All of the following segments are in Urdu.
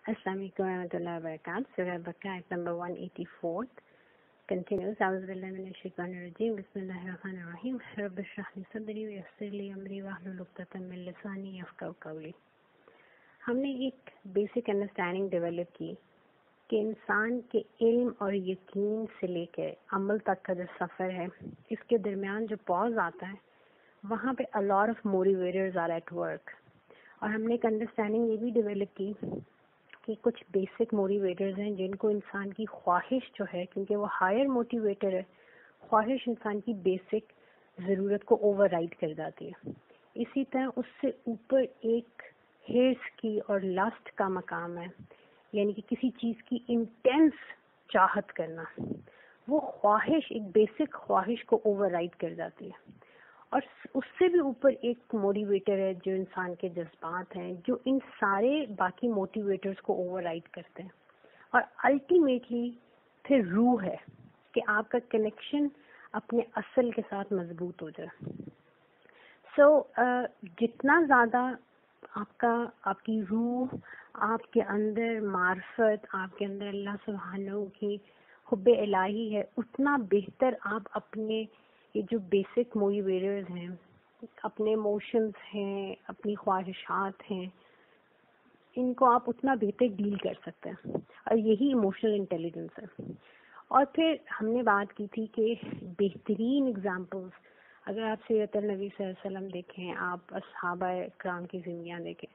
السلام علیکم ورحمۃ اللہ وبرکاتہ. سورہ بقرہ آیت نمبر 184 continues. اعوذ باللہ من الشیطان الرجیم. بسم اللہ الرحمن الرحیم. رب اشرح لی صدری ویسر لی امری واحلل عقدۃ من لسانی یفقہوا قولی. ہم نے ایک بیسک انڈرسٹینڈنگ ڈیولپ کی کہ انسان کے علم اور یقین سے لے کے عمل تک کا جو سفر ہے، اس کے درمیان جو پاز آتا ہے وہاں پہ a lot of motivators are at work. اور ہم نے ایک انڈرسٹینڈنگ یہ بھی ڈیولپ کی کہ کچھ بیسک موٹیویٹرز ہیں جن کو انسان کی خواہش جو ہے، کیونکہ وہ ہائر موٹیویٹر ہے، خواہش انسان کی بیسک ضرورت کو اوور رائڈ کر جاتی ہے. اسی طرح اس سے اوپر ایک ہرس کی اور لسٹ کا مقام ہے، یعنی کہ کسی چیز کی انٹینس چاہت کرنا. وہ خواہش، ایک بیسک خواہش کو اوور رائڈ کر جاتی ہے. اور اس سے بھی اوپر ایک موٹیویٹر ہے جو انسان کے جذبات ہیں، جو ان سارے باقی موٹیویٹرز کو اوور رائڈ کرتے ہیں. اور الٹیمیٹلی پھر روح ہے کہ آپ کا کنیکشن اپنے اصل کے ساتھ مضبوط ہو جائے. جتنا زیادہ آپ کی روح، آپ کے اندر معرفت، آپ کے اندر اللہ سبحانہ کی حب الہی ہے، اتنا بہتر آپ اپنے یہ جو بیسک موٹیویٹرز ہیں، اپنے ایموشنز ہیں، اپنی خواہشات ہیں، ان کو آپ اتنا بہتر ڈیل کر سکتے ہیں. اور یہی ایموشنل انٹیلیجنس ہے. اور پھر ہم نے بات کی تھی کہ بہترین اگزامپلز، اگر آپ سیرت النبی صلی اللہ علیہ وسلم دیکھیں، آپ اصحابہ کرام کی زندگیاں دیکھیں،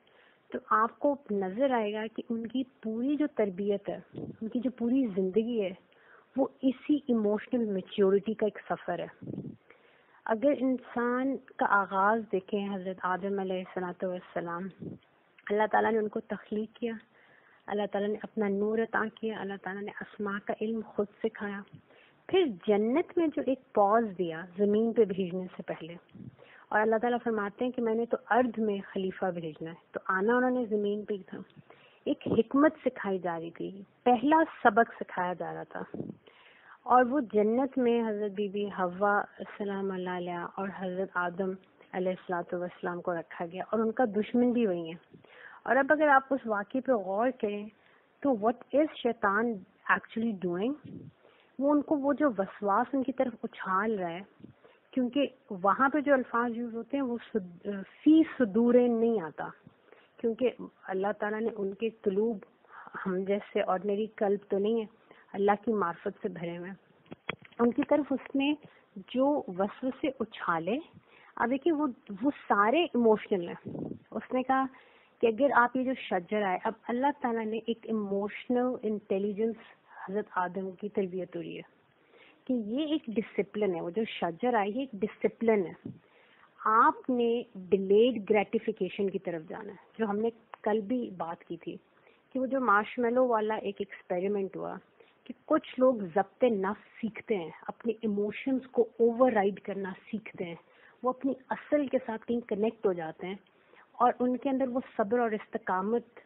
تو آپ کو نظر آئے گا کہ ان کی پوری جو تربیت ہے، ان کی جو پوری زندگی ہے، وہ اسی ایموشنل میچیورٹی کا ایک سفر ہے. اگر انسان کا آغاز دیکھیں، حضرت آدم علیہ السلام، اللہ تعالیٰ نے ان کو تخلیق کیا، اللہ تعالیٰ نے اپنا نور عطا کیا، اللہ تعالیٰ نے اسماء کا علم خود سکھایا. پھر جنت میں جو ایک پاز دیا زمین پہ بھیجنے سے پہلے، اور اللہ تعالیٰ فرماتے ہیں کہ میں نے تو ارض میں خلیفہ بھیجنا ہے، تو آنا انہوں نے زمین پہ ہی تھا. ایک حکمت سکھائی جا رہی تھی، پہلا سبق سکھایا جا رہا تھا. اور وہ جنت میں حضرت بی بی حوا السلام علیہ اور حضرت آدم علیہ السلام کو رکھا گیا، اور ان کا دشمن بھی وہی ہے. اور اب اگر آپ اس واقعے پہ غور کریں تو what is شیطان ایکچولی ڈوئنگ، وہ ان کو وہ جو وسواس ان کی طرف اچھال رہا ہے، کیونکہ وہاں پہ جو الفاظ یوز ہوتے ہیں وہ فی صدور نہیں آتا، کیونکہ اللہ تعالیٰ نے ان کے قلوب ہم جیسے آرڈنری قلب تو نہیں ہے، اللہ کی معرفت سے بھرے ہوئے. ان کی طرف اس نے جو وسوسے اچھالے، اب دیکھیے وہ سارے ایموشنل ہیں. اس نے کہا کہ اگر آپ یہ جو شجر آئے، اب اللہ تعالیٰ نے ایک ایموشنل انٹیلیجنس حضرت آدم کی تربیت ہو رہی ہے کہ یہ ایک ڈسپلن ہے. وہ جو شجر آئی ہے ایک ڈسپلن ہے. آپ نے ڈیلیڈ گریٹیفیکیشن کی طرف جانا ہے، جو ہم نے کل بھی بات کی تھی کہ وہ جو مارشمیلو والا ایک ایکسپیریمنٹ ہوا کہ کچھ لوگ ضبط نفس سیکھتے ہیں، اپنے ایموشنز کو اوور رائڈ کرنا سیکھتے ہیں، وہ اپنی اصل کے ساتھ کہیں کنیکٹ ہو جاتے ہیں، اور ان کے اندر وہ صبر اور استقامت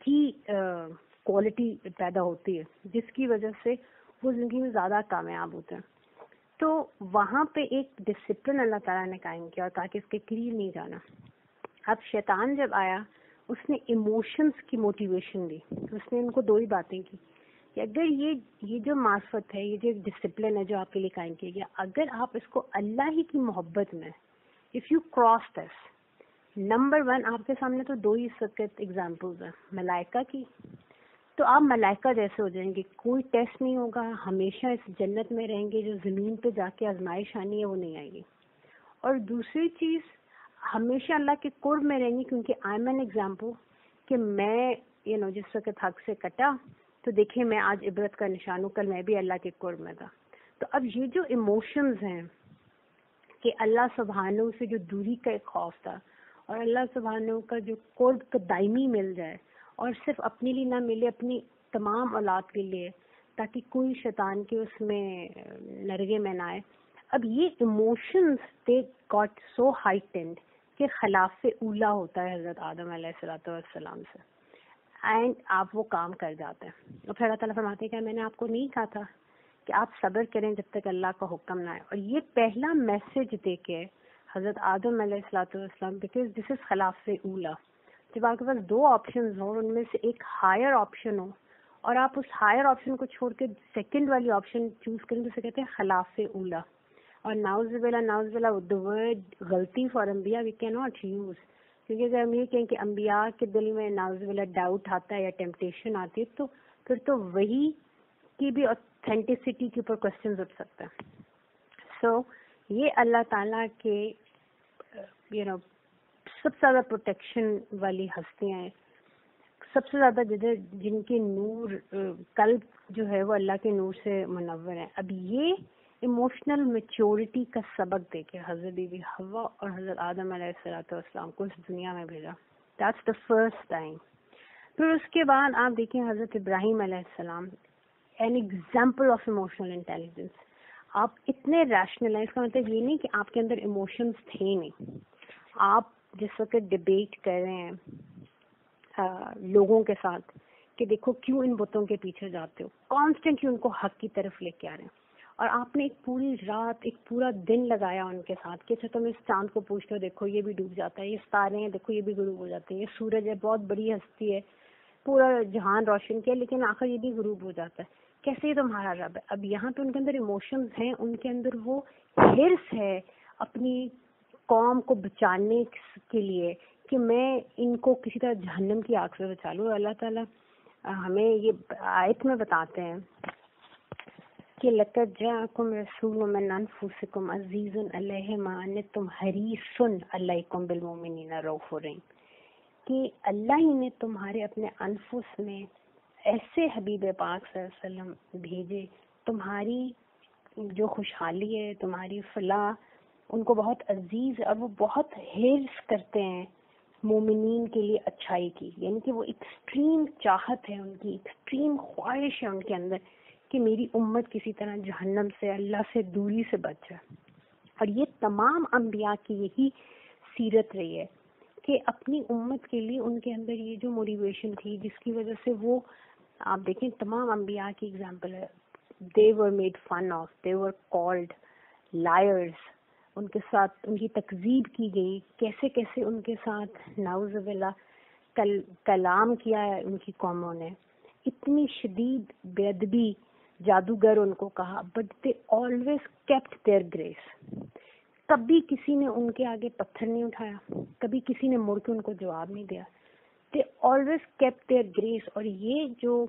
کی کوالٹی پیدا ہوتی ہے، جس کی وجہ سے وہ زندگی میں زیادہ کامیاب ہوتے ہیں. تو وہاں پہ ایک ڈسپلن اللہ تعالیٰ نے قائم کیا، اور تاکہ اس کے قریب نہیں جانا. اب شیطان جب آیا، اس نے ایموشنز کی موٹیویشن دی. اس نے ان کو دو ہی باتیں کی کہ اگر یہ جو معرفت ہے، یہ جو ڈسپلن ہے جو آپ کے لیے قائم کیا گیا، اگر آپ اس کو اللہ ہی کی محبت میں if you cross this, number 1 آپ کے سامنے تو دو ہی سخت ایگزامپلز ہیں ملائکہ کی، تو آپ ملائکہ جیسے ہو جائیں گے، کوئی ٹیسٹ نہیں ہوگا، ہمیشہ اس جنت میں رہیں گے. جو زمین پہ جا کے آزمائش آنی ہے وہ نہیں آئے گی. اور دوسری چیز، ہمیشہ اللہ کے قرب میں رہیں گی، کیونکہ آئی ایم این ایگزامپل کہ میں جس وقت حق سے کٹا تو دیکھیں میں آج عبرت کا نشان ہوں، کل میں بھی اللہ کے قرب میں تھا. تو اب یہ جو ایموشنز ہیں کہ اللہ سبحانہ سے جو دوری کا ایک خوف تھا، اور اللہ سبحانہ کا جو قرب کا دائمی مل جائے، اور صرف اپنے لیے نہ ملے، اپنی تمام اولاد کے لیے، تاکہ کوئی شیطان کے اس میں نرگے میں نہ آئے. اب یہ emotions they got so heightened کہ خلاف اولا ہوتا ہے حضرت آدم علیہ السلام سے، اینڈ آپ وہ کام کر جاتے ہیں. اور پھر اللہ تعالیٰ فرماتے ہیں کہ میں نے آپ کو نہیں کہا تھا کہ آپ صبر کریں جب تک اللہ کا حکم نہ آئے. اور یہ پہلا میسج دے کے حضرت آدم علیہ السلام، بیکاز دس از خلاف اولا، جب آپ کے پاس دو آپشنز ہوں، ان میں سے ایک ہائر آپشن ہو اور آپ اس ہائر آپشن کو چھوڑ کے سیکنڈ والی آپشن چوز کریں تو اسے کہتے ہیں خلاف اولا. اور ناؤز باللہ the word غلطی فار انبیاء we cannot use، کیونکہ اگر ہم یہ کہیں کہ انبیاء کے دل میں ناؤز باللہ ڈاؤٹ آتا ہے یا ٹیمپٹیشن آتی ہے تو پھر تو وہی کی بھی اوتھینٹسٹی کے اوپر کوشچنز اٹھ سکتا ہے. سو یہ اللہ تعالیٰ کے سب سے زیادہ پروٹیکشن والی ہستیاں ہیں، سب سے زیادہ جن کے نور قلب جو ہے وہ اللہ کے نور سے منور ہے. اب یہ ایموشنل میچورٹی کا سبق دے کے حضرت بی بی حوا اور حضرت آدم علیہ السلام کو اس دنیا میں بھیجا. That's the first time. پھر اس کے بعد آپ دیکھیں حضرت ابراہیم علیہ السلام، an example of emotional intelligence. آپ اتنے ریشنل ہیں، اس کا مطلب یہ نہیں کہ آپ کے اندر ایموشنز تھے نہیں. آپ جس وقت ڈبیٹ کر رہے ہیں لوگوں کے ساتھ کہ دیکھو کیوں ان بتوں کے پیچھے جاتے ہو، کانسٹنٹلی ان کو حق کی طرف لے کے آ رہے ہیں، اور آپ نے ایک پوری رات ایک پورا دن لگایا ان کے ساتھ کہ اچھا تم اس چاند کو پوچھتے ہو، دیکھو یہ بھی ڈوب جاتا ہے، یہ ستارے ہیں دیکھو یہ بھی غروب ہو جاتے ہیں، یہ سورج ہے بہت بڑی ہستی ہے پورا جہان روشن کیا لیکن آخر یہ بھی غروب ہو جاتا ہے، کیسے یہ تمہارا رب ہے. اب یہاں پہ ان کے اندر ایموشنز ہیں، ان کے اندر وہ حرص ہے اپنی قوم کو بچانے کے لیے کہ میں ان کو کسی طرح جہنم کی آگ سے بچا لوں. اللہ تعالیٰ ہمیں یہ آیت میں بتاتے ہیں کہ لَقَدْ جَاءَكُمْ رَسُولٌ مِّنْ أَنفُسِكُمْ عَزِيزٌ عَلَيْهِ مَا عَنِتُّمْ حَرِيصٌ عَلَيْكُمْ بِالْمُؤْمِنِينَ رَءُوفٌ رَحِيمٌ، کہ اللہ ہی نے تمہارے اپنے انفس میں ایسے حبیب پاک صلی اللہ علیہ وسلم بھیجے، تمہاری جو خوشحالی ہے تمہاری فلاح ان کو بہت عزیز ہے، اور وہ بہت حرص کرتے ہیں مومنین کے لیے اچھائی کی. یعنی کہ وہ ایکسٹریم چاہت ہے ان کی، ایکسٹریم خواہش ہے ان کے اندر کہ میری امت کسی طرح جہنم سے اللہ سے دوری سے بچ جائے. اور یہ تمام انبیاء کی یہی سیرت رہی ہے کہ اپنی امت کے لیے ان کے اندر یہ جو موٹیویشن تھی جس کی وجہ سے وہ، آپ دیکھیں تمام انبیاء کی اگزامپل ہے، they were made fun of, they were called liars، ان کے ساتھ ان کی تکذیب کی گئی، کیسے کیسے ان کے ساتھ نعوذ باللہ کلام کیا ہے ان کی قوموں نے، اتنی شدید بے ادبی جادوگر ان کو کہا، but they always kept their grace. کبھی کسی نے ان کے آگے پتھر نہیں اٹھایا، کبھی کسی نے مڑ کے ان کو جواب نہیں دیا. they always kept their grace. اور یہ جو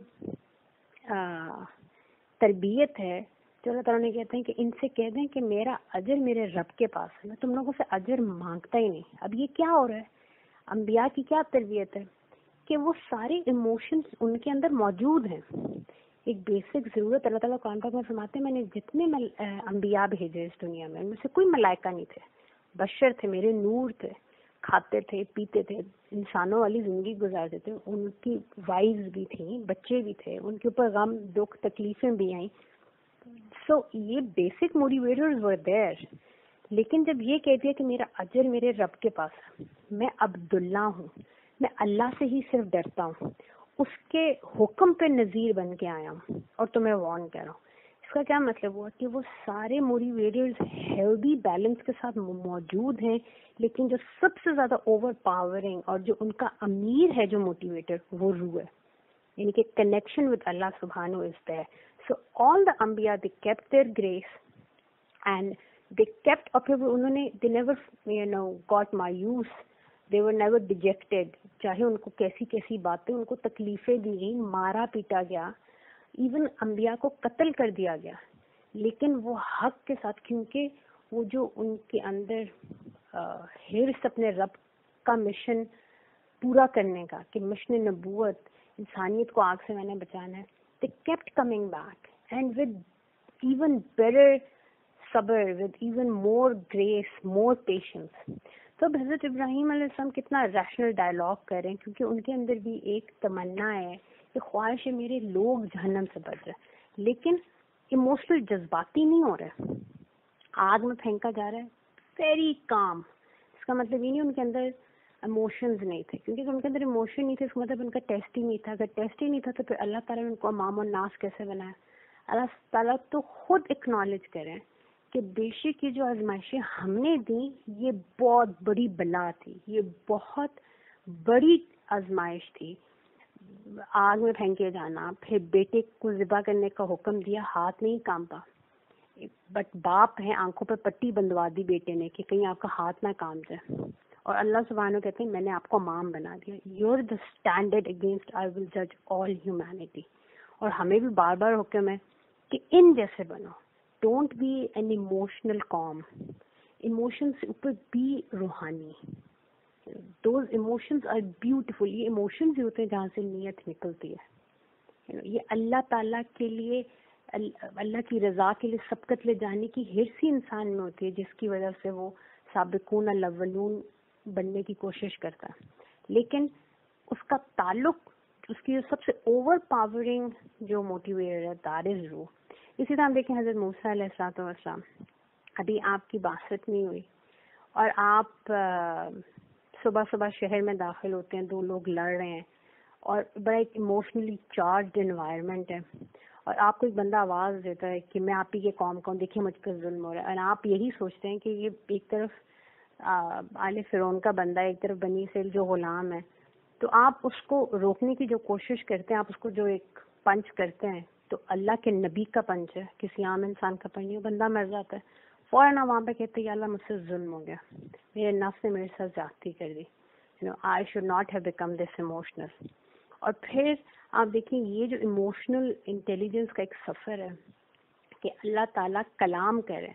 تربیت ہے جو اللہ تعالیٰ نے کہتے ہیں کہ ان سے کہہ دیں کہ میرا اجر میرے رب کے پاس ہے، میں تم لوگوں سے اجر مانگتا ہی نہیں. اب یہ کیا ہو رہا ہے؟ انبیاء کی کیا تربیت ہے کہ وہ سارے ایموشنز ان کے اندر موجود ہیں. ایک بیسک ضرورت اللہ تعالیٰ قرآن پاک میں فرماتے ہیں میں نے جتنے انبیاء بھیجے اس دنیا میں ان میں سے کوئی ملائکہ نہیں تھے، بشر تھے، میرے نور تھے، کھاتے تھے پیتے تھے انسانوں والی زندگی گزارتے تھے. ان کی وائفز بھی تھیں، بچے بھی تھے، ان کے اوپر غم دکھ تکلیفیں بھی آئیں. سو یہ بیسک موٹیویٹرز ور دیر. لیکن جب یہ کہہ دیا کہ میرا اجر میرے رب کے پاس ہے، میں عبداللہ ہوں، میں اللہ سے ہی صرف ڈرتا ہوں، اس کے حکم پہ نذیر بن کے آیا ہوں اور تمہیں وارن کر رہا ہوں. اس کا کیا مطلب ہوا کہ وہ سارے موٹیویٹرز ہیلدی بیلنس کے ساتھ موجود ہیں، لیکن جو سب سے زیادہ اوور پاورنگ اور جو ان کا امیر ہے جو موٹیویٹر وہ روح ہے، یعنی کہ کنیکشن ود اللہ سبحانہ از دیر. So all the Anbiya, they kept their grace and they kept up. انہوں نے they never got mayus, they were never dejected. چاہے ان کو کیسی کیسی باتیں ان کو تکلیفیں دی گئیں، مارا پیٹا گیا، ایون انبیاء کو قتل کر دیا گیا، لیکن وہ حق کے ساتھ، کیونکہ وہ جو ان کے اندر حرص اپنے رب کا مشن پورا کرنے کا کہ مشن نبوت انسانیت کو آگ سے میں نے بچانا ہے. They kept coming back and with even better sabr, with even more grace, more patience. تو حضرت ابراہیم علیہ السلام کتنا ریشنل ڈائلاگ کر رہے ہیں، کیونکہ ان کے اندر بھی ایک تمنا ہے، ایک خواہش ہے میرے لوگ جہنم سے بچ جائیں، لیکن ایموشنل جذباتی نہیں ہو رہے. آگ میں پھینکا جا رہا ہے ویری کام. اس کا مطلب یہ نہیں ان کے اندر ایموشنز نہیں تھے، کیونکہ ان کے اندر ایموشن نہیں تھے اس کا مطلب ان کا ٹیسٹ ہی نہیں تھا. اگر ٹیسٹ ہی نہیں تھا تو پھر اللہ تعالیٰ نے ان کو امام الناس کیسے بنایا؟ اللہ تعالیٰ تو خود اکنالج کریں کہ بے شک یہ جو آزمائشیں ہم نے دیں یہ بہت بڑی بلا تھی، یہ بہت بڑی آزمائش تھی، آگ میں پھینکے جانا، پھر بیٹے کو ذبح کرنے کا حکم دیا، ہاتھ نہیں کانپا، بٹ باپ ہے، آنکھوں پہ پٹی بندوا دی بیٹے نے کہ کہیں آپ کا ہاتھ نہ کانپ جائے، اور اللہ سبحانہ کہتے ہیں میں نے آپ کو امام بنا دیا، یور دا اسٹینڈرڈ اگینسٹ آئی ول جج آل ہیومینٹی. اور ہمیں بھی بار بار حکم ہے کہ ان جیسے بنو، ڈونٹ بی این ایموشنل قوم، ایموشن سے اوپر بھی روحانی. Those emotions are beautiful. یہ ایموشنز ہی ہوتے ہیں جہاں سے نیت نکلتی ہے. یہ اللہ تعالیٰ کے لیے، اللہ کی رضا کے لیے سبقت لے جانے کی حرص ہی انسان میں ہوتی ہے، جس کی وجہ سے وہ سابقون الاولون بننے کی کوشش کرتا ہے. لیکن اس کا تعلق، اس کی سب سے اوور پاورنگ جو موٹیویٹر ہے دیٹ از روح. اسی طرح ہم دیکھیں حضرت موسیٰ علیہ السلام، ابھی آپ کی باسط نہیں ہوئی اور آپ صبح صبح شہر میں داخل ہوتے ہیں، دو لوگ لڑ رہے ہیں اور بڑا ایک ایموشنلی چارجڈ انوائرمنٹ ہے، اور آپ کو ایک بندہ آواز دیتا ہے کہ میں آپ ہی کے قوم کا ہوں، دیکھیں مجھ پر ظلم ہو رہا ہے، اور آپ یہی سوچتے ہیں کہ یہ ایک طرف آل فرعون کا بندہ ہے، ایک طرف بنی اسرائیل جو غلام ہے، تو آپ اس کو روکنے کی جو کوشش کرتے ہیں، آپ اس کو جو ایک پنچ کرتے ہیں تو اللہ کے نبی کا پنچ ہے، کسی عام انسان کا پنچ نہیں. بندہ مر جاتا ہے، فوراً وہاں پہ کہتے ہیں یا اللہ مجھ سے ظلم ہو گیا، میرے نفس نے میرے ساتھ زیادتی کر دی، I should not have become this emotional. اور پھر آپ دیکھیں یہ جو ایموشنل انٹیلیجنس کا ایک سفر ہے کہ اللہ تعالیٰ کلام کرے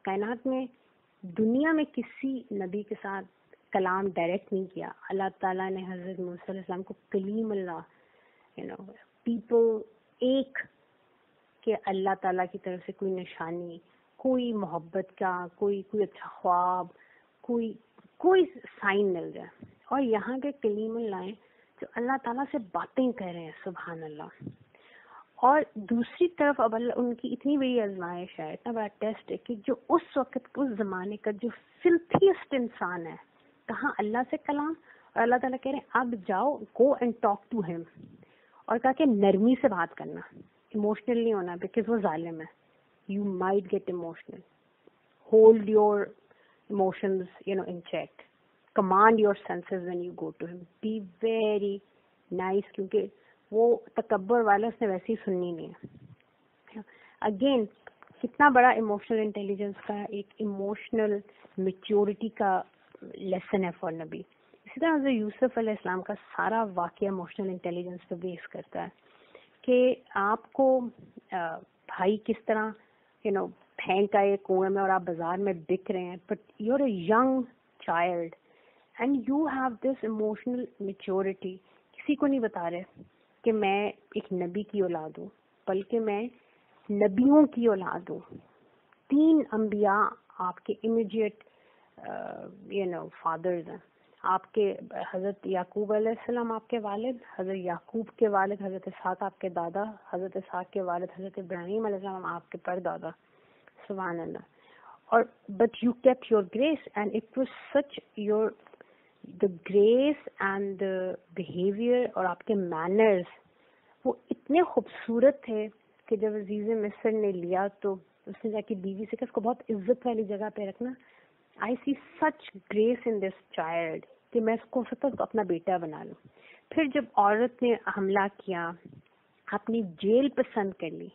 کائنات میں، دنیا میں کسی نبی کے ساتھ کلام ڈائریکٹ نہیں کیا. اللہ تعالیٰ نے حضرت موسیٰ علیہ السلام کو کلیم اللہ، پیپل ایک کہ اللہ تعالیٰ کی طرف سے کوئی نشانی، کوئی محبت کا، کوئی اچھا خواب، کوئی سائن مل جائے، اور یہاں کے کلیم اللہ ہیں جو اللہ تعالیٰ سے باتیں کر رہے ہیں، سبحان اللہ. اور دوسری طرف اب اللہ ان کی اتنی بڑی آزمائش ہے، اتنا بڑا ٹیسٹ ہے کہ جو اس وقت اس زمانے کا جو فلتھیسٹ انسان ہے، کہاں اللہ سے کلام، اور اللہ تعالیٰ کہہ رہے ہیں اب جاؤ گو اینڈ ٹاک ٹو ہم، اور کہا کہ نرمی سے بات کرنا، ایموشنل نہیں ہونا بیکاز وہ ظالم ہے. You might get emotional, hold your emotions in check, command your senses when you go to him, be very nice, کیونکہ وہ تکبر والا اس نے ویسے ہی سننی نہیں ہے. اگین کتنا بڑا ایموشنل انٹیلیجنس کا ایک ایموشنل میچورٹی کا لیسن ہے فار نبی. اسی طرح حضرت یوسف علیہ السلام کا سارا واقعہ ایموشنل انٹیلیجنس پہ بیس کرتا ہے کہ آپ کو بھائی کس طرح پھینک آئے کنویں میں اور آپ بازار میں بک رہے ہیں، but you are a young child and you have this emotional maturity. کسی کو نہیں بتا رہے کہ میں ایک نبی کی اولاد ہوں، بلکہ میں نبیوں کی اولاد ہوں. 3 انبیاء آپ کے امیڈیٹ فادرز ہیں. آپ کے حضرت یعقوب علیہ السلام آپ کے والد، حضرت یعقوب کے والد حضرت اسحاق آپ کے دادا، حضرت اسحاق کے والد حضرت ابراہیم علیہ السلام آپ کے پردادا. سبحان اللہ. اور but you kept your grace and it was such your the grace and the behaviour, اور آپ کے مینرز وہ اتنے خوبصورت تھے کہ جب عزیز مصر نے لیا تو اس نے جا کے بیوی سے کہا اس کو بہت عزت والی جگہ پہ رکھنا. آئی سی سچ گریس ان دس چائلڈ کہ میں اس کو ہو سکتا ہے اپنا بیٹا بنا لوں. پھر جب عورت نے حملہ کیا، اپنی جیل پسند کر لی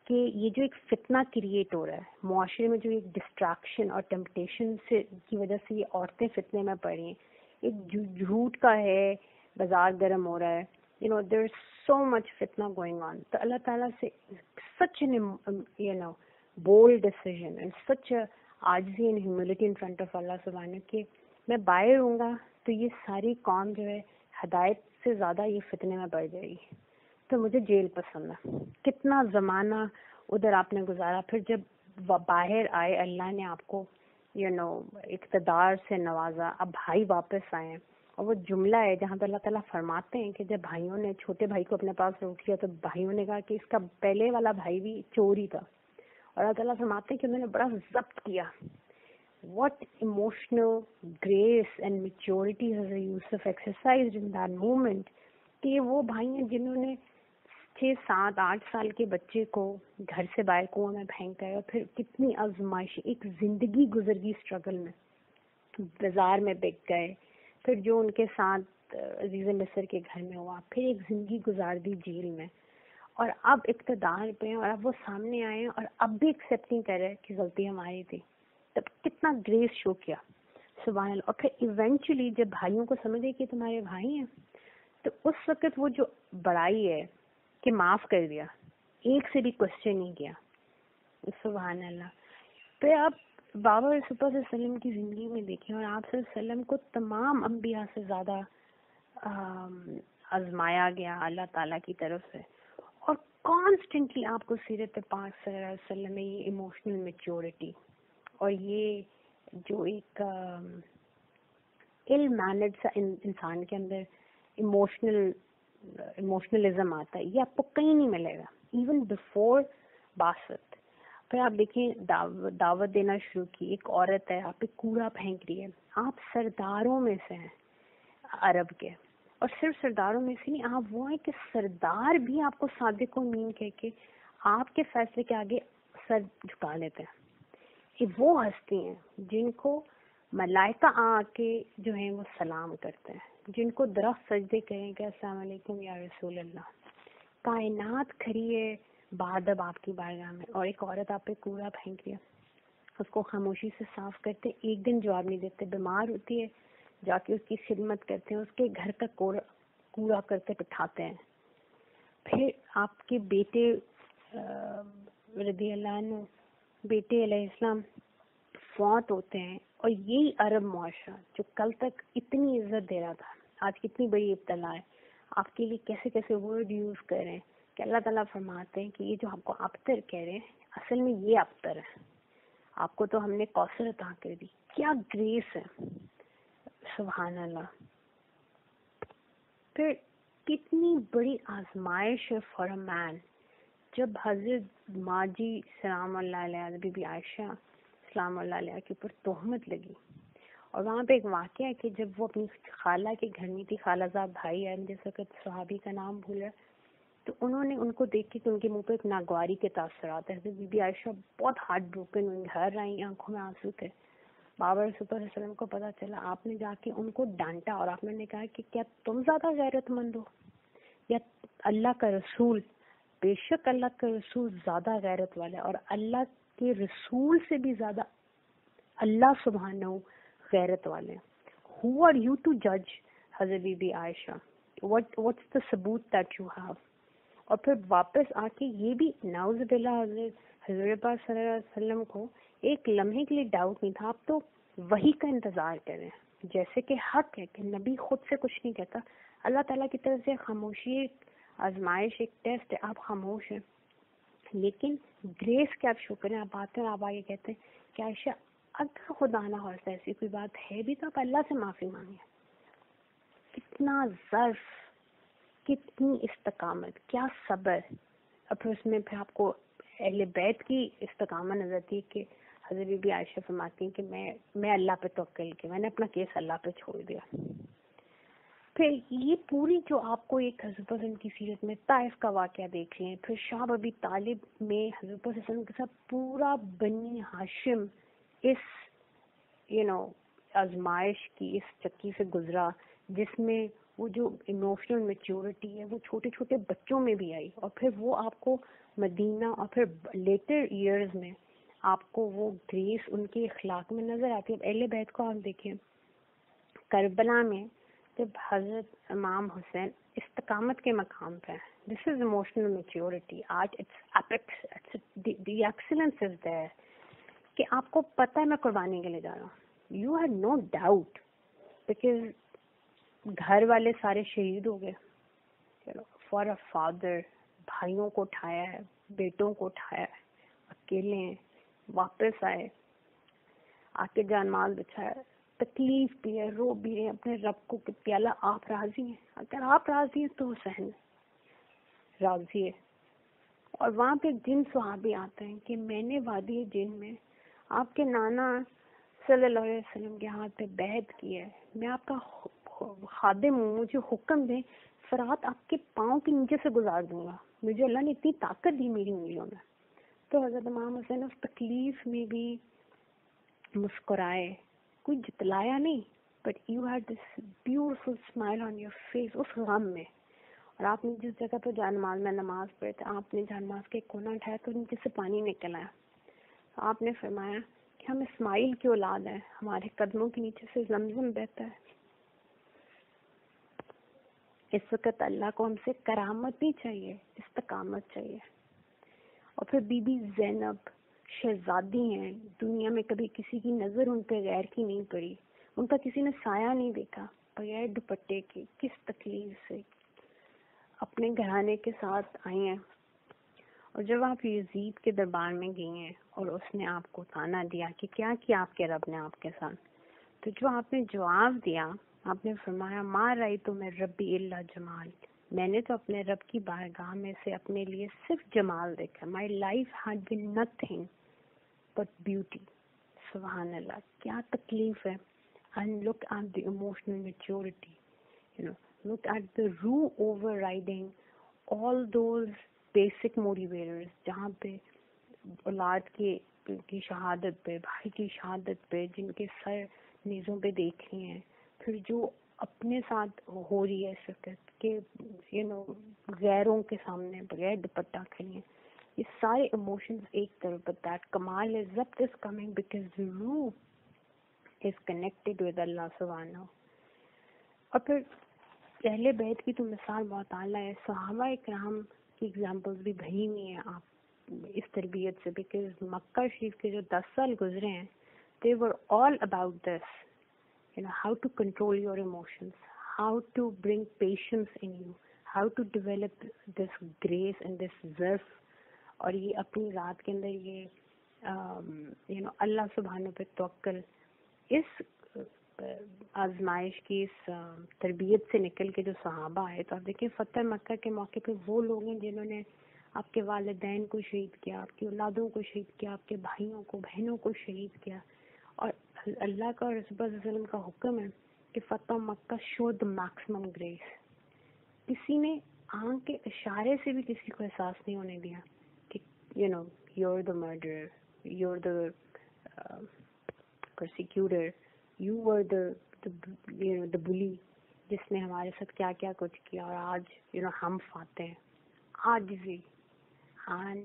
کہ یہ جو ایک فتنہ کریٹ ہو رہا ہے معاشرے میں، جو ایک ڈسٹریکشن اور ٹیمپٹیشن سے کی وجہ سے یہ عورتیں فتنے میں پڑی ہیں، ایک جھوٹ کا ہے، بازار گرم ہو رہا ہے، دیر از سو مچ فتنہ گوئنگ آن. تو اللہ تعالیٰ سے such an bold decision and such عاجزی and humility in front of اللہ سبحانہ کہ میں باہر ہوں گا تو یہ ساری قوم جو ہے ہدایت سے زیادہ یہ فتنے میں پڑ جائے گی، تو مجھے جیل پسند ہے. کتنا زمانہ ادھر آپ نے گزارا، پھر جب باہر آئے اللہ نے آپ کو اقتدار سے نوازا، اب بھائی واپس آئے ہیں. اور وہ جملہ ہے جہاں پہ اللہ تعالیٰ فرماتے ہیں کہ جب بھائیوں نے چھوٹے بھائی کو اپنے پاس روک لیا تو بھائیوں نے کہا کہ اس کا پہلے والا بھائی بھی چور ہی تھا، اور اللہ تعالیٰ فرماتے ہیں کہ انہوں نے بڑا ضبط کیا. What emotional grace and maturity has Yusuf exercised in that moment کہ یہ وہ بھائی ہیں جنہوں نے 6, 7, 8 سال کے بچے کو گھر سے باہر کنویں میں پھینکا ہے، اور پھر کتنی آزمائش، ایک زندگی گزر گئی اسٹرگل میں، بازار میں بک گئے. پھر جو ان کے ساتھ عزیز مصر کے گھر میں ہوا, پھر ایک زندگی گزار دی جیل میں, اور اب اقتدار پہ ہیں, اور اب وہ سامنے آئے ہیں اور اب بھی ایکسیپٹ نہیں کر رہے کہ غلطی ہماری تھی. تب کتنا گریس شو کیا, سبحان اللہ. اور پھر ایونچولی جب بھائیوں کو سمجھے کہ تمہارے بھائی ہیں, تو اس وقت وہ جو بڑائی ہے کہ معاف کر دیا, ایک سے بھی کوشچن نہیں کیا. سبحان اللہ. پھر آپ بابا رسول اللہ صلی اللہ علیہ وسلم کی زندگی میں دیکھیں, اور آپ صلی اللہ علیہ وسلم کو تمام انبیاء سے زیادہ آزمایا گیا اللہ تعالیٰ کی طرف سے, اور کانسٹنٹلی آپ کو سیرت پاک صلی اللہ علیہ وسلم میں یہ ایموشنل میچورٹی اور یہ جو ایک علم مینڈ سا انسان کے اندر ایموشنلزم آتا ہے, یہ آپ کو کہیں نہیں ملے گا ایون بفور باسط. پھر آپ دیکھیں دعوت دینا شروع کی, ایک عورت ہے آپ پہ کوڑا پھینک رہی ہے, آپ سرداروں میں سے ہیں عرب کے, اور صرف سرداروں میں سے نہیں, آپ وہ ہیں کہ سردار بھی آپ کو صادق و امین کہہ کے آپ کے فیصلے کے آگے سر جھکا لیتے ہیں. یہ وہ ہستی ہیں جن کو ملائکہ آ کے جو ہیں وہ سلام کرتے ہیں, جن کو درخت سجدے کریں کہ السلام علیکم یا رسول اللہ. کائنات کھڑی ہے بادب آپ کی بارگاہ میں, اور ایک عورت آپ پہ کوڑا پھینک رہی ہے, اس کو خاموشی سے صاف کرتے, ایک دن جواب نہیں دیتے, بیمار ہوتی ہے جا کے اس کی خدمت کرتے ہیں, اس کے گھر کا کوڑا کرتے بٹھاتے ہیں. پھر آپ کے بیٹے رضی اللہ عنہ, بیٹے علیہ السلام فوت ہوتے ہیں, اور یہی عرب معاشرہ جو کل تک اتنی عزت دے رہا تھا, آج کتنی بڑی ابتلا ہے, آپ کے لیے کیسے کیسے ورڈ یوز کریں کہ اللہ تعالیٰ فرماتے ہیں کہ یہ جو آپ کو ابتر کہہ رہے ہیں اصل میں یہ ابتر ہے, آپ کو تو ہم نے کوثر عطا کر دی. کیا گریس ہے, سبحان اللہ. پھر کتنی بڑی آزمائش ہے فار اے مین, جب حضرت ماجی سلام اللہ علیہ بی بی عائشہ سلام اللہ علیہ کے اوپر تہمت لگی, اور وہاں پہ ایک واقعہ ہے کہ جب وہ اپنی خالہ کے گھر میں تھی, خالہ زاد بھائی ہے جس وقت صحابی کا نام بھول رہا, تو انہوں نے ان کو دیکھ کے کہ ان کے منہ پہ ایک ناگواری کے تاثرات ہیں. بی بی عائشہ بہت ہارٹ بروکن ہوئی, گھر آئی, آنکھوں میں آنسو تھے. بابا رسول اللہ علیہ وسلم کو پتا چلا, آپ نے جا کے ان کو ڈانٹا, اور آپ نے کہا کہ کیا تم زیادہ غیرت مند ہو یا اللہ کا رسول؟ بے شک اللہ کا رسول زیادہ غیرت والا ہے, اور اللہ کے رسول سے بھی زیادہ اللہ سبحانہ غیرت والے ہیں. Who are you to judge حضرت Bibi Aisha? What's the ثبوت that you have؟ اور پھر واپس آ کے یہ بھی نعوذ باللہ حضرت پاک صلی اللہ علیہ وسلم کو ایک لمحے کے لیے ڈاؤٹ نہیں تھا, آپ تو وحی کا انتظار کریں, جیسے کہ حق ہے کہ نبی خود سے کچھ نہیں کہتا, اللہ تعالیٰ کی طرف سے خاموشی ایک آزمائش, ایک ٹیسٹ ہے, آپ خاموش ہیں. لیکن گریس کے آپ شو کریں, آپ آتے ہیں, آپ آگے کہتے ہیں کہ عائشہ اگر خدا نہ ہوتا ایسی کوئی بات ہے بھی تو آپ اللہ سے معافی مانگیں. کتنا ظرف, کتنی استقامت, کیا صبر. اور پھر اس میں پھر آپ کو اہل بیت کی استقامت نظر آتی ہے کہ حضرت بی بی عائشہ فرماتی ہیں کہ میں اللہ پہ توکل کیا, میں نے اپنا کیس اللہ پہ چھوڑ دیا. پھر یہ پوری جو آپ کو ایک حضرت وسلم کی سیرت میں طائف کا واقعہ دیکھ لیں, پھر شاہ ابی طالب میں حضرت وسلم کے ساتھ پورا بنی ہاشم اس آزمائش کی اس چکی سے گزرا, جس میں وہ جو ایموشنل میچورٹی ہے وہ چھوٹے چھوٹے بچوں میں بھی آئی, اور پھر وہ آپ کو مدینہ اور پھر لیٹر ایئرز میں آپ کو وہ گریس ان کے اخلاق میں نظر آتی ہے. اہل بیت کو آپ دیکھیں, کربلا میں جب حضرت امام حسین استقامت کے مقام پہ ہیں, دس از ایموشنل میچورٹی. آج دی ایکسلنس از دیر کہ آپ کو پتہ ہے میں قربانی کے لیے جا رہا ہوں, you have no doubt, because گھر والے سارے شہید ہو گئے, فار اے فادر, بھائیوں کو اٹھایا ہے, بیٹوں کو اٹھایا ہے, اکیلے ہیں, واپس آئے, آ کے جان مال بچایا, تکلیف بھی ہے, رو بھی ہے اپنے رب کو کہ پیالہ آپ راضی ہیں, اگر آپ راضی ہیں تو حسین راضی ہے. اور وہاں پہ جن صحابی آتے ہیں کہ میں نے وادی جن میں آپ کے نانا صلی اللہ علیہ وسلم کے ہاتھ پہ بیعت کی ہے, میں آپ کا خادم ہوں, مجھے حکم دیں, فرات آپ کے پاؤں کے نیچے سے گزار دوں گا, مجھے اللہ نے اتنی طاقت دی میری انگلیوں میں. تو حضرت امام حسین اس تکلیف میں بھی مسکرائے, کوئی جتلایا نہیں, but you had this beautiful smile on your face اس غم میں. اور آپ نے جس جگہ پہ جانماز میں نماز پڑھے تھے, آپ نے جانماز کے کونا اٹھایا تو نیچے سے پانی نکل آیا. تو آپ نے فرمایا کہ ہم اسماعیل کی اولاد ہیں, ہمارے قدموں کے نیچے سے زمزم بہتا ہے. اس وقت اللہ کو ہم سے کرامت نہیں چاہیے, استقامت چاہیے. اور پھر بی بی زینب شہزادی ہیں, دنیا میں کبھی کسی کی نظر ان پہ غیر کی نہیں پڑی, ان کا کسی نے سایہ نہیں دیکھا, بغیر دوپٹے کے کس تکلیف سے اپنے گھرانے کے ساتھ آئی ہیں. اور جب آپ یزید کے دربار میں گئی ہیں اور اس نے آپ کو تانا دیا کہ کیا کیا آپ کے رب نے آپ کے ساتھ, تو جو آپ نے جواب دیا, آپ نے فرمایا ما رأیت من ربی الا جمال, میں نے تو اپنے رب کی بارگاہ میں سے اپنے لیے صرف جمال دیکھا. My life had been nothing but beauty. سبحان اللہ, کیا تکلیف ہے. And look at the emotional maturity, look at the rule overriding all those basic motivators, جہاں پہ اولاد کی شہادت پہ, بھائی کی شہادت پہ, جن کے سر نیزوں پہ دیکھ رہی ہیں, پھر جو اپنے ساتھ ہو رہی ہے اس وقت کہ غیروں کے سامنے بغیر دوپٹہ کھڑی ہیں, یہ سارے ایموشنز ایک طرف. but that کمال ضبط is coming because the ruh is connected with Allah سبحانہ. اور پھر اہل بیت کی تو مثال بہت اعلیٰ ہے. صحابہ اکرام کی ایگزامپلز بھی بھری ہوئی ہیں آپ اس تربیت سے, بیکاز مکہ شریف کے جو 10 سال گزرے ہیں, they were all about this, how to control your emotions, how to bring patience in you, how to develop this grace and this ظرف, اور یہ اپنی ذات کے اندر یہ اللہ سبحانہ پہ توکل. اس آزمائش کی اس تربیت سے نکل کے جو صحابہ آئے, تو آپ دیکھیں فتح مکہ کے موقع پہ وہ لوگ ہیں جنہوں نے آپ کے والدین کو شہید کیا, آپ کی اولادوں کو شہید کیا, آپ کے بھائیوں کو بہنوں کو شہید کیا. اور اللہ کا اور رسول اللہ صلی اللہ علیہ وسلم کا حکم ہے کہ فتح مکہ شو دا میکسیمم گریس. کسی نے آنکھ کے اشارے سے بھی کسی کو احساس نہیں ہونے دیا کہ you're the murderer, you're the persecutor, you were the bully, جس نے ہمارے ساتھ کیا کیا کچھ کیا, اور آج ہم فاتح ہیں آج بھی. And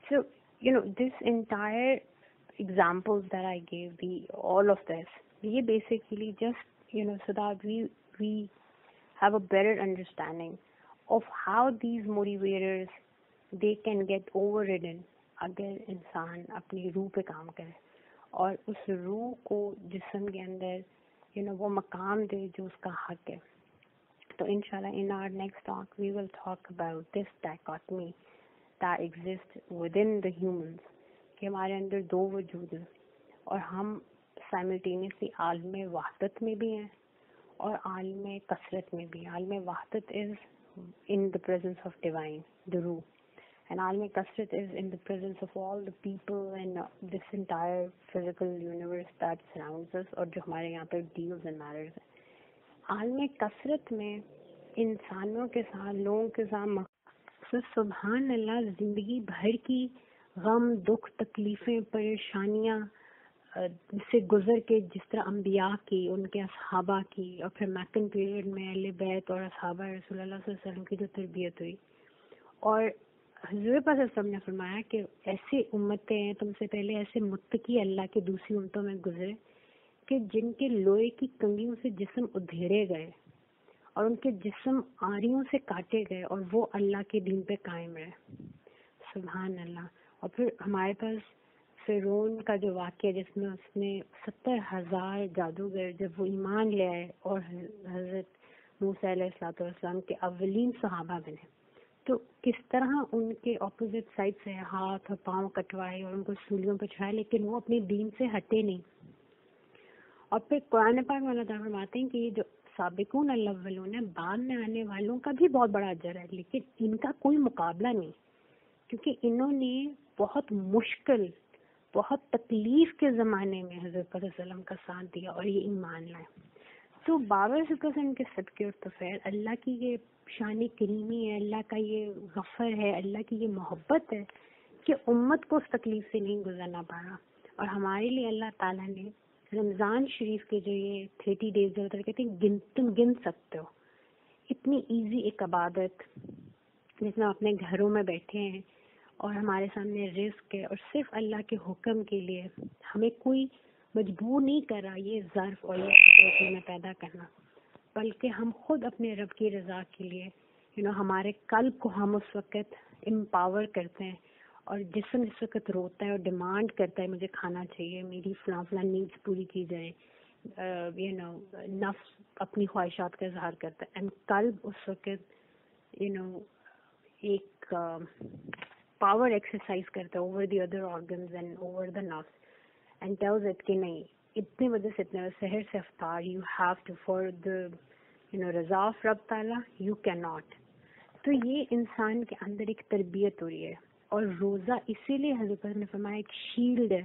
so this entire examples that I gave, all of this, یہ basically just so that we have a better understanding of how these motivators they can get overridden اگر انسان اپنی روح پہ کام کرے اور اس روح کو جسم کے اندر وہ مقام دے جو اس کا حق ہے. تو انشاءاللہ in our next talk we will talk about this dichotomy that exists within the humans, کہ ہمارے اندر دو وجود ہیں اور ہم simultaneously عالم وحدت میں بھی ہیں اور عالم کثرت میں بھی. عالم وحدت is in the presence of divine, the ruh, and عالم کثرت is in the presence of all the people and this entire physical universe that surrounds us, اور جو ہمارے یہاں پر deals and matters ہیں. عالم کثرت میں انسانوں کے ساتھ, لوگوں کے ساتھ سبحان اللہ زندگی بھر کی غم, دکھ, تکلیفیں, پریشانیاں سے گزر کے, جس طرح انبیاء کی, ان کے اصحابہ کی, اور پھر میکن پیریڈ میں اہل بیت اور اصحابہ رسول اللہ صلی اللہ علیہ وسلم کی جو تربیت ہوئی. اور حضور پاک صلی اللہ علیہ وسلم نے فرمایا کہ ایسی امتیں ہیں تم سے پہلے, ایسے متقی اللہ کے دوسری امتوں میں گزرے کہ جن کے لوہے کی کنگھیوں سے جسم ادھیڑے گئے اور ان کے جسم آریوں سے کاٹے گئے اور وہ اللہ کے دین پہ قائم رہے. سبحان اللہ. اور پھر ہمارے پاس فرعون کا جو واقعہ جس میں اس نے 70,000 جادوگر جب وہ ایمان لے آئے اور حضرت موسیٰ علیہ السلام کے اولین صحابہ بنے, تو کس طرح ان کے اپوزٹ سائڈ سے ہاتھ اور پاؤں کٹوائے اور ان کو سولیوں پہ چڑھائے, لیکن وہ اپنے دین سے ہٹے نہیں. اور پھر قرآن پاک میں اللہ تعالیٰ فرماتے ہیں کہ یہ جو سابقون الاولون ہیں, بعد میں آنے والوں کا بھی بہت بڑا اجر ہے, لیکن ان کا کوئی مقابلہ نہیں, کیونکہ انہوں نے بہت مشکل, بہت تکلیف کے زمانے میں حضرت صلی اللہ علیہ وسلم کا ساتھ دیا اور یہ ایمان لائے. تو بابر صلی اللہ علیہ وسلم کے صدقے اور توفیل, اللہ کی یہ شان کریمی ہے, اللہ کا یہ غفر ہے, اللہ کی یہ محبت ہے کہ امت کو اس تکلیف سے نہیں گزرنا پڑا. اور ہمارے لیے اللہ تعالیٰ نے رمضان شریف کے جو یہ 30 days جو کہتے ہیں تم گن سکتے ہو. اتنی ایزی ایک عبادت جس میں اپنے گھروں میں بیٹھے ہیں اور ہمارے سامنے رزق ہے اور صرف اللہ کے حکم کے لیے ہمیں کوئی مجبور نہیں کر رہا یہ ظرف اور یہ میں پیدا کرنا, بلکہ ہم خود اپنے رب کی رضا کے لیے ہمارے قلب کو ہم اس وقت امپاور کرتے ہیں اور جسم اس وقت روتا ہے اور ڈیمانڈ کرتا ہے مجھے کھانا چاہیے, میری فلاں فلاں نیڈس پوری کی جائیں, نفس اپنی خواہشات کا اظہار کرتا ہے, اینڈ قلب اس وقت ایک پاور ایکسرسائز کرتا ہے over the other organs and over the نفس اینڈ ٹیلز اٹ کہ نہیں اتنے وجہ سے اتنے سحر سے افطار you have to for the رضا آف رب تعالیٰ یو کین ناٹ. تو یہ انسان کے اندر ایک تربیت ہو رہی ہے, اور روزہ اسی لیے حضرت نے فرمایا ایک شیلڈ ہے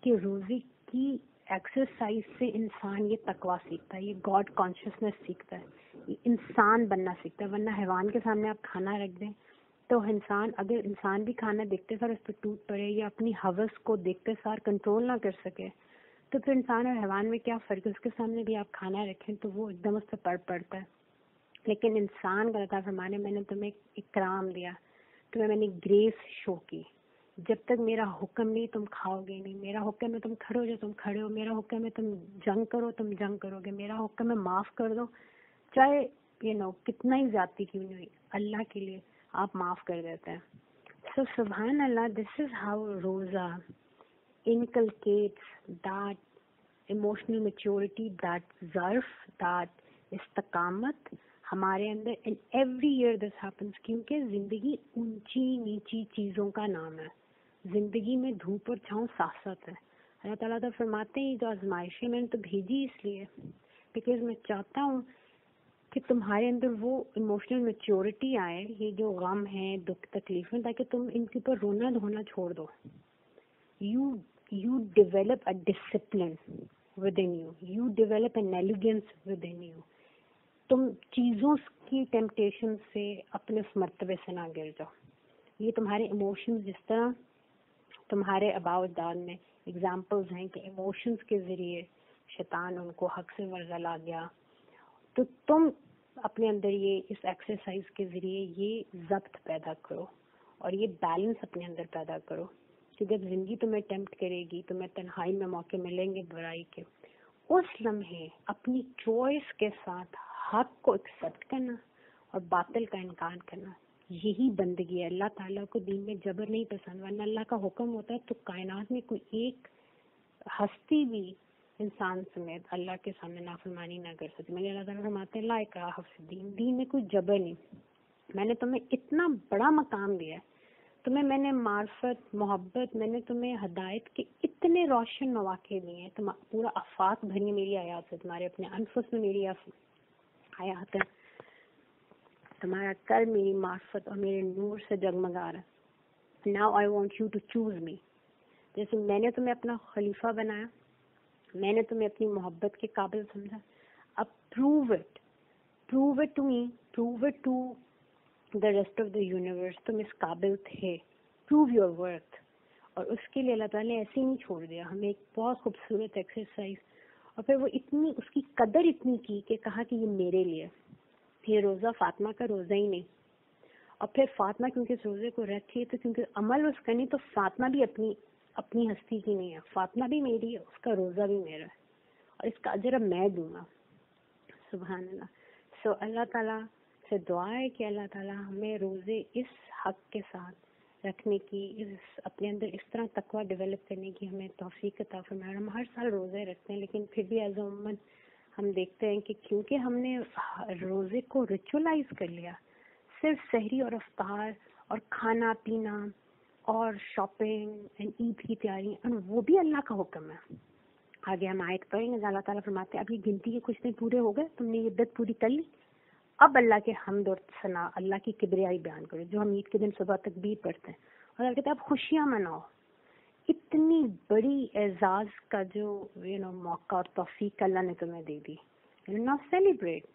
کہ روزے کی ایکسرسائز سے انسان یہ تقویٰ سیکھتا ہے, یہ گاڈ کانشیسنس سیکھتا ہے, یہ انسان بننا سیکھتا ہے. ورنہ حیوان کے سامنے آپ کھانا رکھ دیں تو انسان اگر انسان بھی کھانا دیکھتے سار اس پہ ٹوٹ پڑے یا اپنی حوث کو دیکھتے سار کنٹرول نہ کر سکے تو پھر انسان اور حیوان میں کیا فرق ہے. اس کے سامنے بھی آپ کھانا رکھیں تو وہ ایک دم اس پہ پڑتا ہے. لیکن انسان کا اللہ فرمانے میں نے تمہیں اکرام دیا, تمہیں میں نے گریس شو کی, جب تک میرا حکم نہیں تم کھاؤ گے نہیں, میرا حکم ہے تم کھڑے ہو جو تم کھڑے ہو, میرا حکم ہے تم جنگ کرو تم جنگ کرو گے, میرا حکم ہے معاف کر دو چاہے کتنا ہی زیادتی کیوں نہیں ہوئی, اللہ کے لیے آپ معاف کر دیتے ہیں. سو سبحان اللہ, دس از ہاؤ روزہ inculcates that emotional maturity, that ظرف, that استقامت ہمارے اندر. And every year this happiness, کیونکہ زندگی اونچی نیچی چیزوں کا نام ہے, زندگی میں دھوپ اور چھاؤں ساتھ ساتھ ہے. اللہ تعالیٰ تو فرماتے ہیں جو آزمائشیں میں نے تو بھیجی اس لیے بیکاز میں چاہتا ہوں کہ تمہارے اندر وہ ایموشنل میچورٹی آئے, یہ جو غم ہیں دکھ تکلیفیں, تاکہ تم ان کے اوپر رونا دھونا چھوڑ دو. You develop a discipline within you. You develop an elegance within you. تم چیزوں کی ٹیمپٹیشن سے اپنے اس مرتبے سے نہ گر جاؤ. یہ تمہارے ایموشنز جس طرح تمہارے آباء و اجداد میں ایگزامپلز ہیں کہ ایموشنز کے ذریعے شیطان ان کو حق سے ورزلا گیا, تو تم اپنے اندر یہ اس ایکسرسائز کے ذریعے یہ ضبط پیدا کرو اور یہ بیلنس اپنے اندر پیدا کرو کہ جب زندگی تمہیں ٹیمپٹ کرے گی, تمہیں تنہائی میں موقع ملیں گے برائی کے, اس لمحے اپنی چوائس کے ساتھ حق کو ایکسیپٹ کرنا اور باطل کا انکار کرنا, یہی بندگی ہے. اللہ تعالیٰ کو دین میں جبر نہیں پسند, ورنہ اللہ کا حکم ہوتا ہے تو کائنات میں کوئی ایک ہستی بھی انسان سمیت اللہ کے سامنے نافرمانی نہ کر سکتی. میں نے اللہ تعالیٰ فرماتے ہیں لا اکراہ فی الدین, دین میں کوئی جبر نہیں. میں نے تمہیں اتنا بڑا مقام دیا ہے, تمہیں میں نے معرفت محبت, میں نے تمہیں ہدایت کے اتنے روشن مواقع دیے ہیں, تم پورا آفاق بھری میری آیات سے, تمہارے اپنے انفس میں میری آیات ہے, تمہارا کر میری معرفت اور میرے نور سے جگمگا رہا. Now I want you to choose me. جیسے میں نے تمہیں اپنا خلیفہ بنایا, میں نے تمہیں اپنی محبت کے قابل سمجھا, اب prove it to me, prove it to the rest of the universe. تم اس قابل تھے, پروو یور ورتھ. اور اس کے لیے اللہ تعالیٰ نے ایسے ہی نہیں چھوڑ دیا, ہمیں ایک بہت خوبصورت ایکسرسائز, اور پھر وہ اتنی اس کی قدر اتنی کی کہ کہا کہ یہ میرے لیے, یہ روزہ فاطمہ کا روزہ ہی نہیں. اور پھر فاطمہ کیونکہ اس روزے کو رکھی تو کیونکہ عمل اس کا نہیں, تو فاطمہ بھی اپنی ہستی کی نہیں ہے, فاطمہ بھی میری ہے, اس کا روزہ بھی میرا ہے, اور اس کا اجر میں دوں گا. سبحان اللہ. سو اللہ تعالیٰ سے دعا ہے کہ اللہ تعالیٰ ہمیں روزے اس حق کے ساتھ رکھنے کی, اس اپنے اندر اس طرح تقویٰ ڈیولپ کرنے کی ہمیں توفیق عطا فرمائے. ہم ہر سال روزے رکھتے ہیں لیکن پھر بھی ایز اے امت ہم دیکھتے ہیں کہ کیونکہ ہم نے روزے کو ریچولائز کر لیا, صرف سحری اور افطار اور کھانا پینا اور شاپنگ اینڈ عید کی تیاری, اور وہ بھی اللہ کا حکم ہے. آگے ہم آیت پڑھیں گے, اللہ تعالیٰ فرماتے ہیں اب یہ گنتی کے کچھ دن پورے ہو گئے, تم نے یہ عدت پوری کر لی, اب اللہ کے حمد اور ثنا, اللہ کی کبریائی بیان کرو, جو ہم عید کے دن صبح تکبیر پڑھتے ہیں. اور اللہ کہتے ہیں اب خوشیاں مناؤ. اتنی بڑی اعزاز کا جو موقع اور توفیق اللہ نے تمہیں دے دی, نا سیلیبریٹ.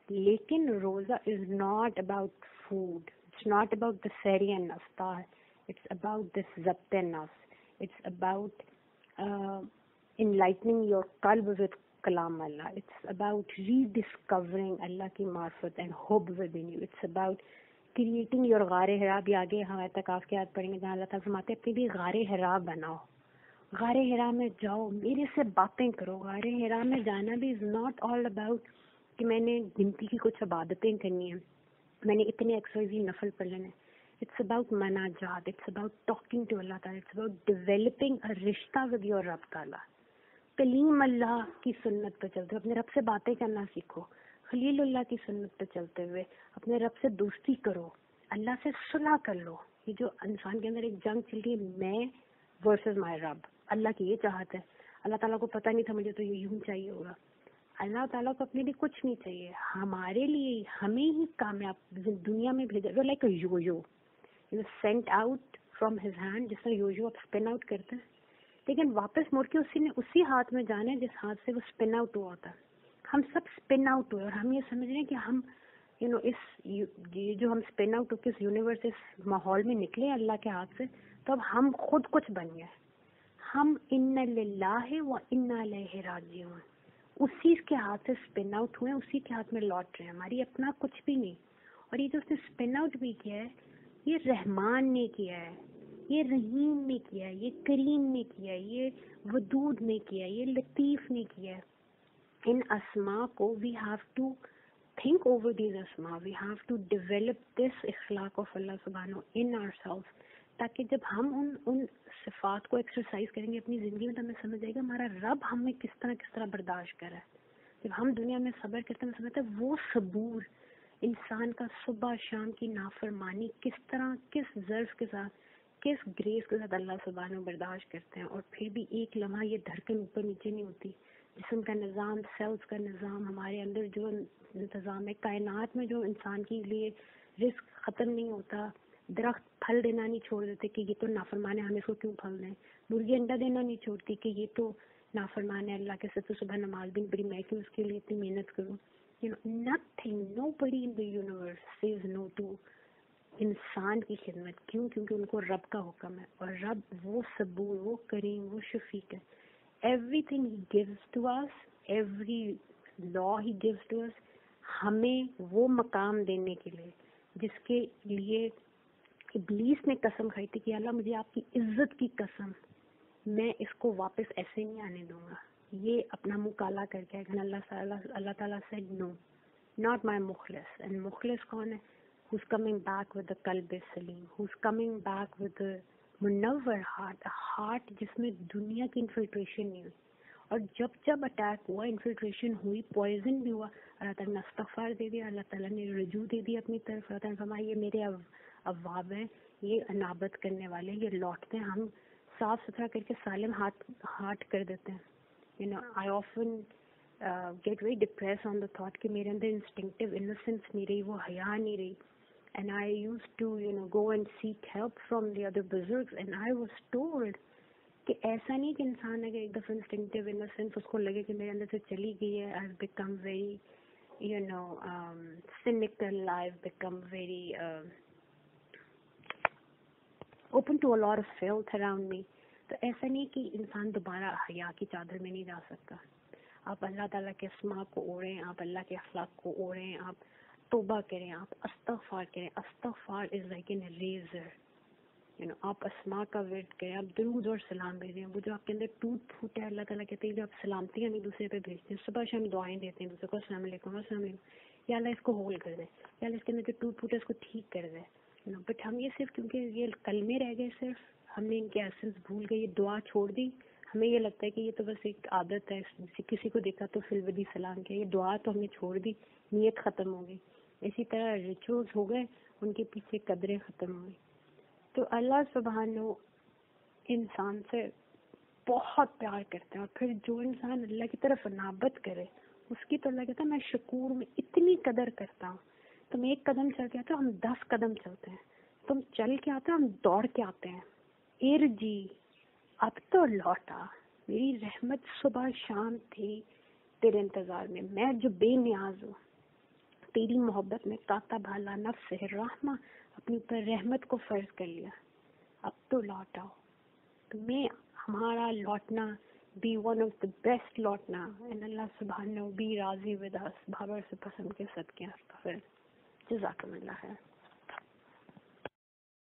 لیکن روزہ is not about food, it's not about the سحری اینڈ افطار, اٹس اباؤٹ دس ضبط نفس, it's about enlightening your qalb with kalam Allah. It's about rediscovering Allah ki marfat and hub within you. It's about creating your غار حرا. بھی آگے ہم اعتکاف کی آیت پڑھیں گے جہاں اللہ تعالیٰ فرماتے ہیں اپنے بھی غار حرا بناؤ. غار حرا میں جاؤ, میرے سے باتیں کرو. غار حرا میں جانا بھی از ناٹ آل اباؤٹ کہ میں نے گنتی کی کچھ عبادتیں کرنی ہیں, میں نے اتنے ایکسرسائز نفل پڑھ لینے. اٹس اباؤٹ مناجات, اٹس اباؤٹ ٹاکنگ ٹو اللہ تعالیٰ, اٹس اباؤٹ ڈیولپنگ اے رشتہ ود یور رب تعالیٰ. کلیم اللہ کی سنت پہ چلتے ہوئے اپنے رب سے باتیں کرنا سیکھو. خلیل اللہ کی سنت پہ چلتے ہوئے اپنے رب سے دوستی کرو, اللہ سے صلح کر لو. یہ جو انسان کے اندر ایک جنگ چل رہی ہے, میں ورسز مائی رب. اللہ کی یہ چاہت ہے, اللہ تعالیٰ کو پتہ نہیں تھا مجھے تو یہ یوں چاہیے ہوگا. اللہ تعالیٰ کو اپنے لیے کچھ نہیں چاہیے, ہمارے لیے ہمیں ہی کامیاب دنیا میں بھیجا. وہ like a you sent out from his hand, جس طرح یو آپ اسپن آؤٹ کرتے ہیں, لیکن واپس مڑ کے اسی ہاتھ میں جانا ہے جس ہاتھ سے وہ اسپن آؤٹ ہوا ہوتا ہے. ہم سب اسپن آؤٹ ہوئے, اور ہم یہ سمجھ رہے ہیں کہ ہم اس جو ہم اسپن آؤٹ ہو کے اس یونیورس اس ماحول میں نکلے اللہ کے ہاتھ سے, تو اب ہم خود کچھ بن گئے. ہم ان للہ و انا الیہ راجعون, اسی کے ہاتھ سے اسپن آؤٹ ہوئے, اسی کے ہاتھ میں لوٹ رہے ہیں. ہماری اپنا کچھ بھی نہیں. اور یہ جو اس نے اسپن آؤٹ بھی کیا ہے, یہ رحمان نے کیا ہے, یہ رحیم نے کیا ہے, یہ کریم نے کیا ہے, یہ ودود نے کیا ہے, یہ لطیف نے کیا ہے. ان اسماء کو we have to think over these Asma, we have to develop this اخلاق of Allah سبحانہ in ourselves, تاکہ جب ہم ان صفات کو ایکسرسائز کریں گے اپنی زندگی میں تو ہمیں سمجھ آئے گا ہمارا رب ہمیں کس طرح برداشت کر رہا ہے. جب ہم دنیا میں صبر کرتے ہیں, سمجھتے ہیں وہ صبور انسان کا صبح شام کی نافرمانی کس طرح, کس ظرف کے ساتھ, کس گریس کے ساتھ اللہ سبحانہ برداشت کرتے ہیں. اور پھر بھی ایک لمحہ یہ دھڑکن اوپر نیچے نہیں ہوتی. جسم کا نظام, سیلز کا نظام, ہمارے اندر جو انتظام ہے, کائنات میں جو انسان کے لیے رزق ختم نہیں ہوتا, درخت پھل دینا نہیں چھوڑ دیتے کہ یہ تو نافرمان ہے ہم اس کو کیوں پھل دیں, مرغی انڈا دینا نہیں چھوڑتی کہ یہ تو نافرمان ہے اللہ کے سے تو صبح نماز بھی بڑی میں کیوں اس کے لیے اتنی محنت کروں. nothing, nobody in the universe says no to انسان کی خدمت. کیوں؟ کیونکہ ان کو رب کا حکم ہے, اور رب وہ صبور, وہ کریم, وہ شفیق ہے. everything he gives to us, every law he gives to us, ہمیں وہ مقام دینے کے لیے جس کے لیے ابلیس نے قسم کھائی تھی کہ اللہ مجھے آپ کی عزت کی قسم, میں اس کو واپس ایسے نہیں آنے دوں گا. یہ اپنا منہ کالا کر کے, اللہ تعالیٰ said no, not my مخلص. and مخلص کون ہے؟ who's coming back with the qalb salim, who's coming back with the Munawar heart, heart جس میں دنیا کی انفلٹریشن نہیں ہوئی. اور جب اٹیک ہوا, انفلٹریشن ہوئی, پوائزن بھی ہوا, اللہ تعالیٰ نے استغفار دے دیا, اللہ تعالیٰ نے رجوع دے دیا اپنی طرف. اللہ تعالیٰ نے فرمایا یہ میرے اواب ہیں, یہ انابت کرنے والے, یہ لوٹتے ہیں, ہم صاف ستھرا کر کے سالم ہارٹ کر دیتے ہیں. I often get very depressed on the thought کہ میرے اندر instinctive innocence نہیں رہی, وہ حیا نہیں رہی. And I used to go and seek help from the other buzurgs, and I was told کہ ایسا نہیں کہ انسان اگر ایک دفعہ instinctive innocence اس کو لگے کہ میرے اندر سے چلی گئی ہے, I've become very cynical, I've become very open to a lot of filth around me. تو ایسا نہیں کہ انسان دوبارہ حیا کی چادر میں نہیں جا سکتا. آپ اللہ تعالیٰ کے اسماء کو اوڑھیں, آپ اللہ کے اخلاق کو اوڑھیں, آپ توبہ کریں, آپ استغفار کریں. استغفار از لائک این ریزر. آپ اسماء کا ورد کریں, آپ درود اور سلام بھیجیں. وہ جو آپ کے اندر ٹوٹ پھوٹ ہے, اللہ تعالیٰ کہتے ہیں جو آپ سلامتی ہم ایک دوسرے پہ بھیجتے ہیں, صبح شام دعائیں دیتے ہیں دوسرے کو, السلام علیکم السلام علیکم, یا اللہ اس کو ہول کر دے, یا اللہ اس کے اندر جو ٹوٹ پھوٹ ہے اس کو ٹھیک کر دے. بٹ ہم یہ صرف کیونکہ یہ کلمے رہ گئے, صرف ہم نے ان کے ایسنس بھول گئے, یہ دعا چھوڑ دی. ہمیں یہ لگتا ہے کہ یہ تو بس ایک عادت ہے, کسی کو دیکھا تو فی الودی سلام کیا, یہ دعا تو ہم نے چھوڑ دی, نیت ختم ہو گئی. اسی طرح ریچولز ہو گئے, ان کے پیچھے قدریں ختم ہو گئی. تو اللہ سبحانہ انسان سے بہت پیار کرتے ہیں, اور پھر جو انسان اللہ کی طرف انابت کرے اس کی تو اللہ کہتا ہے میں شکور میں اتنی قدر کرتا ہوں. تم ایک قدم چل کے آتے ہو, ہم 10 قدم چلتے ہیں. تم چل کے آتے ہو, ہم دوڑ کے آتے ہیں. ارجی, اب تو لوٹا, میری رحمت صبح شام تھی تیرے انتظار میں, میں جو بے نیاز ہوں تیری محبت میں کاتب بھالا نفس رحمہ, اپنی اوپر رحمت کو فرض کر لیا, اب تو لوٹ آؤ. تمہیں ہمارا لوٹنا be one of the best lot now, and Allah subhanahu be razi with us. بھابر سے پسند کے صدقے. جزاکم اللہ خیر.